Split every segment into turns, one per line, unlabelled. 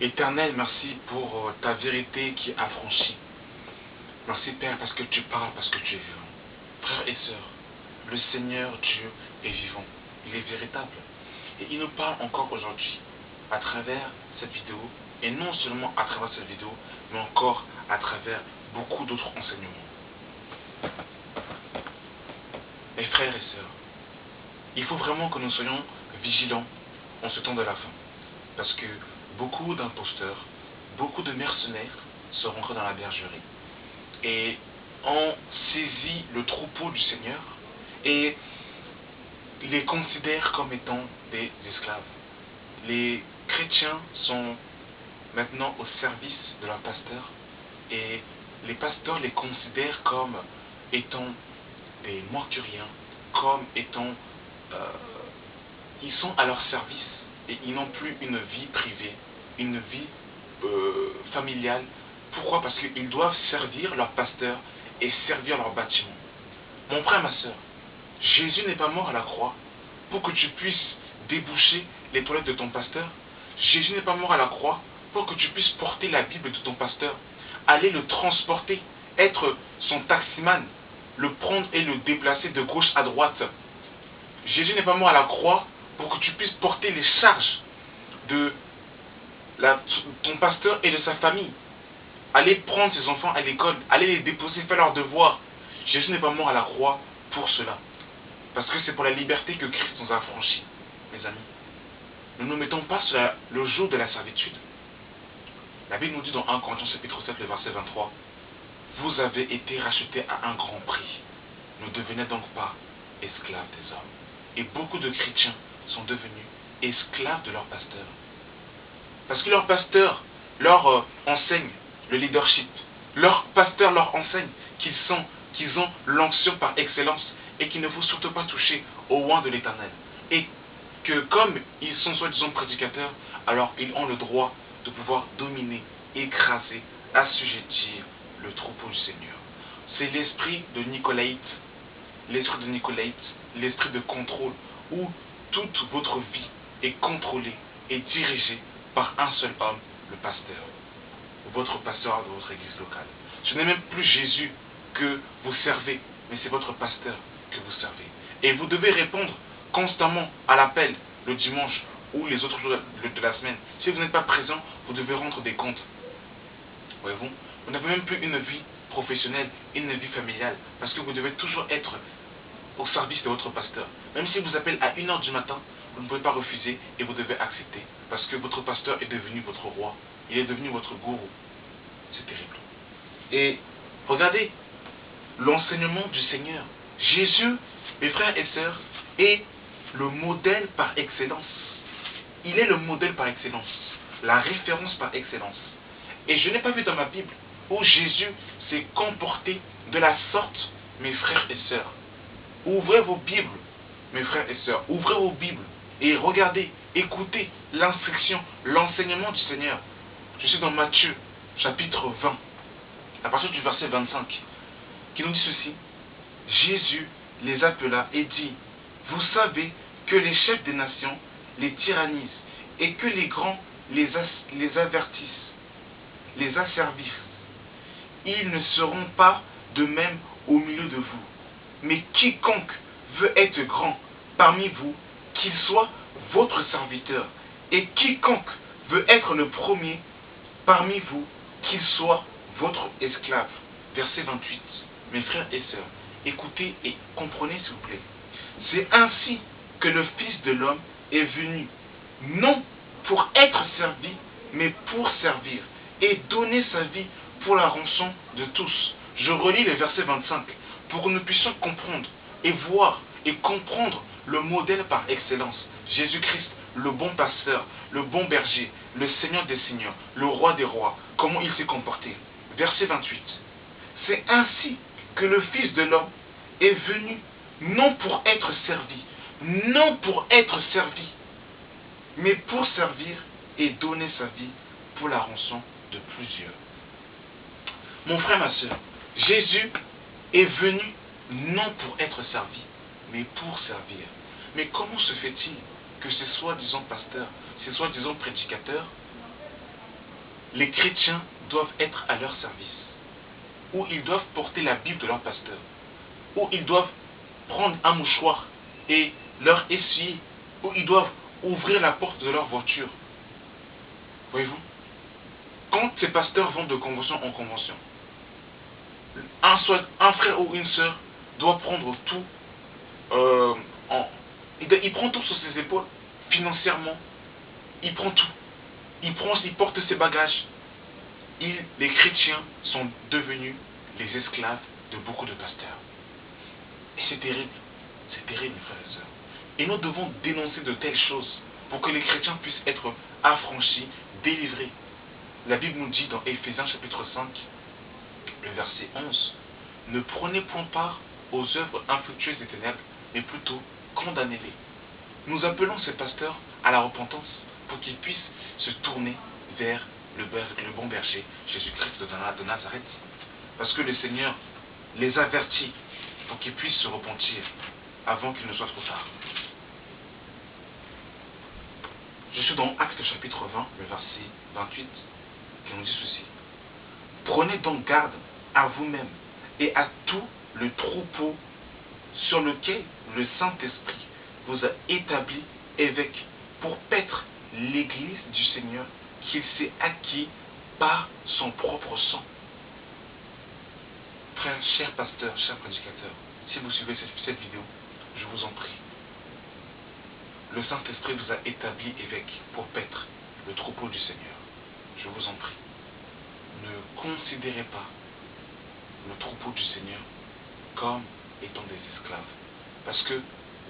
Éternel, merci pour ta vérité qui est affranchie. Merci Père parce que tu parles, parce que tu es vivant. Frères et sœurs, le Seigneur Dieu est vivant. Il est véritable. Et il nous parle encore aujourd'hui à travers cette vidéo. Et non seulement à travers cette vidéo, mais encore à travers beaucoup d'autres enseignements. Mes frères et sœurs, il faut vraiment que nous soyons vigilants en ce temps de la fin. Parce que beaucoup d'imposteurs, beaucoup de mercenaires sont rentrés dans la bergerie et ont saisi le troupeau du Seigneur et les considèrent comme étant des esclaves. Les chrétiens sont maintenant au service de leurs pasteurs et les pasteurs les considèrent comme étant des morturiens, comme étant... ils sont à leur service et ils n'ont plus une vie privée, une vie familiale. Pourquoi? Parce qu'ils doivent servir leur pasteur et servir leur bâtiment. Mon frère, ma soeur, Jésus n'est pas mort à la croix pour que tu puisses déboucher les toilettes de ton pasteur. Jésus n'est pas mort à la croix pour que tu puisses porter la Bible de ton pasteur, aller le transporter, être son taximan, le prendre et le déplacer de gauche à droite. Jésus n'est pas mort à la croix pour que tu puisses porter les charges de ton pasteur et de sa famille. Aller prendre ses enfants à l'école, aller les déposer, faire leurs devoirs. Jésus n'est pas mort à la croix pour cela. Parce que c'est pour la liberté que Christ nous a affranchis, mes amis. Ne nous mettons pas sur le joug de la servitude. La Bible nous dit dans 1 Corinthiens chapitre 7, le verset 23, « Vous avez été rachetés à un grand prix. Ne devenez donc pas esclaves des hommes. » Et beaucoup de chrétiens sont devenus esclaves de leur pasteur. Parce que leur pasteur leur enseigne le leadership. Leur pasteur leur enseigne qu'ils ont l'onction par excellence et qu'il ne faut surtout pas toucher au oint de l'Éternel. Et que comme ils sont soi-disant prédicateurs, alors ils ont le droit de pouvoir dominer, écraser, assujettir le troupeau du Seigneur. C'est l'esprit de Nicolaïte, l'esprit de contrôle, où toute votre vie est contrôlée et dirigée par un seul homme, le pasteur, votre pasteur de votre église locale. Ce n'est même plus Jésus que vous servez, mais c'est votre pasteur que vous servez. Et vous devez répondre constamment à l'appel le dimanche ou les autres jours de la semaine. Si vous n'êtes pas présent, vous devez rendre des comptes. Voyez-vous, vous n'avez même plus une vie professionnelle, une vie familiale, parce que vous devez toujours être au service de votre pasteur. Même s'il vous appelle à 1h du matin, vous ne pouvez pas refuser et vous devez accepter. Parce que votre pasteur est devenu votre roi. Il est devenu votre gourou. C'est terrible. Et regardez l'enseignement du Seigneur. Jésus, mes frères et sœurs, est le modèle par excellence. Il est le modèle par excellence. La référence par excellence. Et je n'ai pas vu dans ma Bible où Jésus s'est comporté de la sorte, mes frères et sœurs. Ouvrez vos Bibles, mes frères et sœurs. Ouvrez vos Bibles et regardez, écoutez l'instruction, l'enseignement du Seigneur. Je suis dans Matthieu, chapitre 20, à partir du verset 25, qui nous dit ceci. Jésus les appela et dit, « Vous savez que les chefs des nations les tyrannisent et que les grands les avertissent, les asservissent. Ils ne seront pas de même au milieu de vous. Mais quiconque veut être grand parmi vous, qu'il soit votre serviteur. Et quiconque veut être le premier parmi vous, qu'il soit votre esclave. » Verset 28. Mes frères et sœurs, écoutez et comprenez s'il vous plaît. C'est ainsi que le Fils de l'homme est venu, non pour être servi, mais pour servir et donner sa vie pour la rançon de tous. Je relis le verset 25 pour que nous puissions comprendre et voir et comprendre le modèle par excellence. Jésus-Christ, le bon pasteur, le bon berger, le Seigneur des seigneurs, le roi des rois, comment il s'est comporté. Verset 28. C'est ainsi que le Fils de l'homme est venu, non pour être servi, non pour être servi, mais pour servir et donner sa vie pour la rançon de plusieurs. Mon frère, ma soeur, Jésus est venu non pour être servi, mais pour servir. Mais comment se fait-il que ces soi-disant pasteurs, ces soi-disant prédicateurs, les chrétiens doivent être à leur service, où ils doivent porter la Bible de leur pasteur, où ils doivent prendre un mouchoir et leur essuyer, où ils doivent ouvrir la porte de leur voiture. Voyez-vous, quand ces pasteurs vont de convention en convention, un frère ou une sœur doit prendre tout, il prend tout sur ses épaules, financièrement, il prend tout. Il porte ses bagages. Les chrétiens sont devenus les esclaves de beaucoup de pasteurs. Et c'est terrible, frères et sœurs. Et nous devons dénoncer de telles choses pour que les chrétiens puissent être affranchis, délivrés. La Bible nous dit dans Éphésiens chapitre 5, le verset 11, « Ne prenez point part aux œuvres infructueuses des ténèbres, mais plutôt condamnez-les. » Nous appelons ces pasteurs à la repentance pour qu'ils puissent se tourner vers le bon berger, Jésus-Christ de Nazareth. Parce que le Seigneur les avertit pour qu'ils puissent se repentir avant qu'il ne soit trop tard. Je suis dans Actes chapitre 20, le verset 28, qui nous dit ceci. « Prenez donc garde à vous-même et à tout le troupeau sur lequel le Saint-Esprit vous a établi évêque pour paître l'Église du Seigneur qu'il s'est acquis par son propre sang. » Frères, chers pasteurs, chers prédicateurs, si vous suivez cette vidéo, je vous en prie. Le Saint-Esprit vous a établi évêque pour paître le troupeau du Seigneur. Je vous en prie. Ne considérez pas le troupeau du Seigneur comme étant des esclaves. Parce que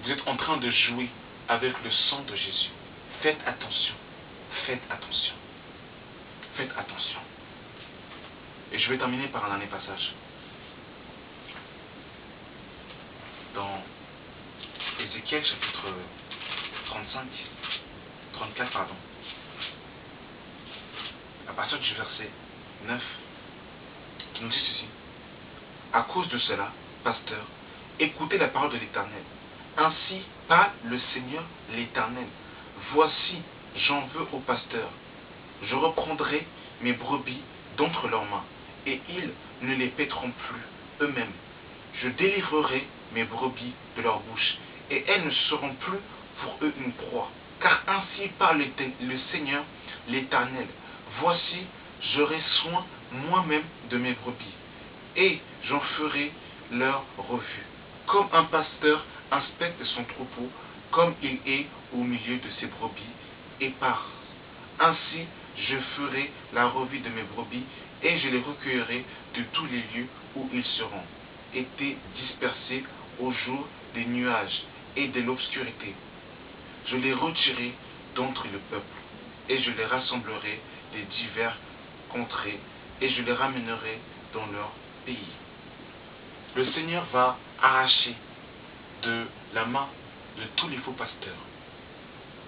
vous êtes en train de jouer avec le sang de Jésus. Faites attention. Faites attention. Faites attention. Et je vais terminer par un dernier passage. Dans Ézéchiel chapitre 34, pardon. À partir du verset 9, qui nous dit ceci. À cause de cela, pasteur, écoutez la parole de l'Éternel. Ainsi parle le Seigneur l'Éternel. Voici, j'en veux aux pasteurs. Je reprendrai mes brebis d'entre leurs mains, et ils ne les paîtront plus eux-mêmes. Je délivrerai mes brebis de leur bouche, et elles ne seront plus pour eux une proie. Car ainsi parle le Seigneur l'Éternel. Voici, j'aurai soin moi-même de mes brebis, et j'en ferai leur revue. Comme un pasteur inspecte son troupeau, comme il est au milieu de ses brebis, et part. Ainsi, je ferai la revue de mes brebis, et je les recueillerai de tous les lieux où ils seront été dispersés au jour des nuages et de l'obscurité. Je les retirerai d'entre le peuple, et je les rassemblerai des divers contrées, et je les ramènerai dans leur pays. Le Seigneur va arracher de la main de tous les faux pasteurs,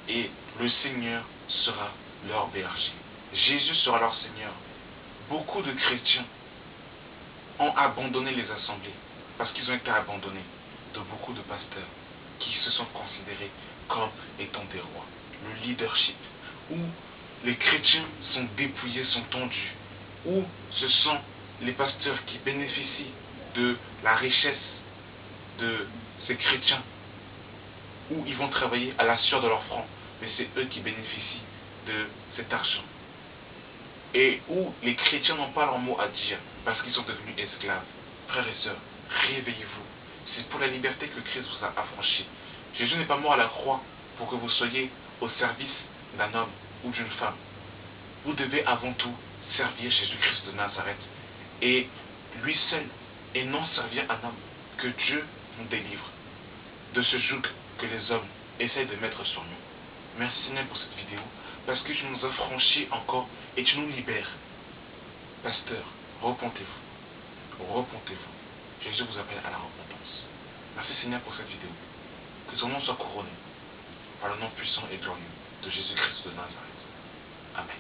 et le Seigneur sera leur berger. Jésus sera leur Seigneur. Beaucoup de chrétiens ont abandonné les assemblées parce qu'ils ont été abandonnés de beaucoup de pasteurs qui se sont considérés comme étant des rois. Le leadership, où les chrétiens sont dépouillés, sont tendus, où ce sont les pasteurs qui bénéficient de la richesse de ces chrétiens, où ils vont travailler à la sueur de leur front, mais c'est eux qui bénéficient de cet argent. Et où les chrétiens n'ont pas leur mot à dire parce qu'ils sont devenus esclaves. Frères et sœurs, réveillez-vous. C'est pour la liberté que Christ vous a affranchis. Jésus n'est pas mort à la croix pour que vous soyez au service d'un homme ou d'une femme. Vous devez avant tout servir Jésus-Christ de Nazareth et lui seul, et non servir un homme. Que Dieu nous délivre de ce joug que les hommes essayent de mettre sur nous. Merci Seigneur pour cette vidéo, parce que tu nous as franchis encore et tu nous libères. Pasteur, repentez-vous. Repentez-vous. Jésus vous appelle à la repentance. Merci Seigneur pour cette vidéo. Que son nom soit couronné par le nom puissant et glorieux de Jésus-Christ de Nazareth. Amen.